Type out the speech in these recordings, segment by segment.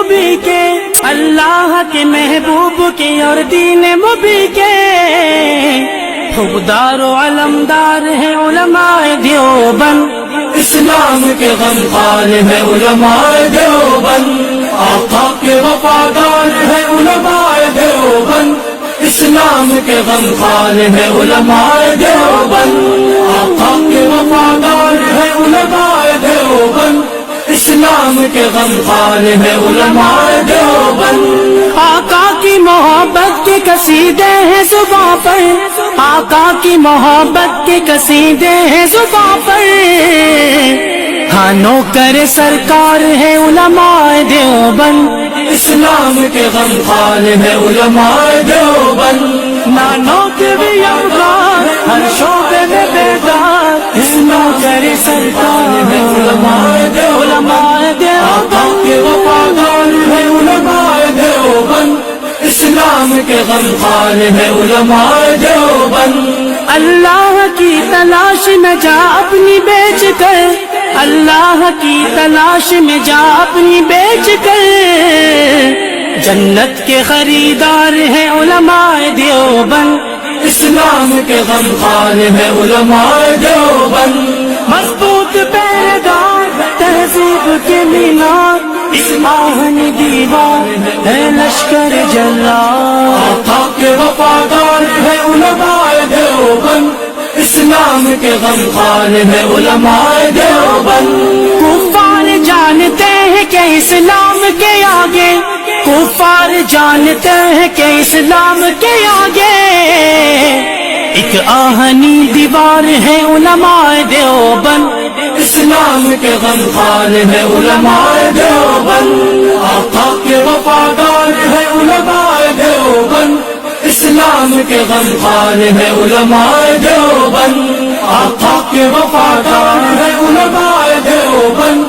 مبین کے، اللہ کے محبوب کے اور دین مبین کے خوددار و علمدار ہیں علماء دیوبند، اسلام کے غمخوار ہے علماء دیوبند، آقا کے وفادار ہے علماء دیوبند، اسلام کے غمخوار ہے علماء دیوبند، آقا کے وفادار ہے علماء دیوبند، اسلام کے غمخوار ہے علماء دیوبند۔ آقا کی محبت کے قصیدے ہیں زباں پر، آقا کی محبت کے قصیدے ہیں زباں پر، ہاں نوکر سرکار ہے علماء دیوبند، اسلام کے غمخوار ہے علماء دیوبند، نانوں کے بھی یادگار ہر شعبے میں بیدار، نوکر سرکار ہے علماء دیوبند، آقا کے وفادار ہے علماء دیوبند، اسلام کے غمخوار ہے علماء دیوبند۔ اللہ کی تلاش میں جا اپنی بیچ کر، اللہ کی تلاش میں جا اپنی بیچ کر، جنت کے خریدار ہیں علماء دیوبند، اسلام کے غمخوار ہے علماء دیوبند، مضبوط پیدار تہذیب کے مینار، آہن دیوار ہے لشکر جلال، آقا کے وفادار ہے علماء دیوبند، اسلام کے غمخوار ہے علماء دیوبند۔ کفار جانتے ہیں کہ اسلام کے آگے، کفار جانتے ہیں کہ اسلام کے آگے ایک آہنی دیوار ہے علماء دیوبند، اسلام کے غمخوار ہے علماء دیوبند، آقا کے وفادار ہے علماء دیوبند، اسلام کے غمخوار ہے علماء دیوبند، آقا کے وفادار ہے علماء دیوبند،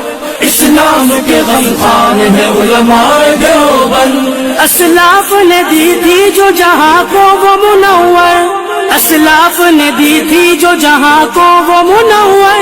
اسلام کے غمخوار ہے علماء دیوبند۔ اسلاف نے دی تھی جو جہاں کو وہ منور، اسلاف نے دی تھی جو جہاں کو وہ منور،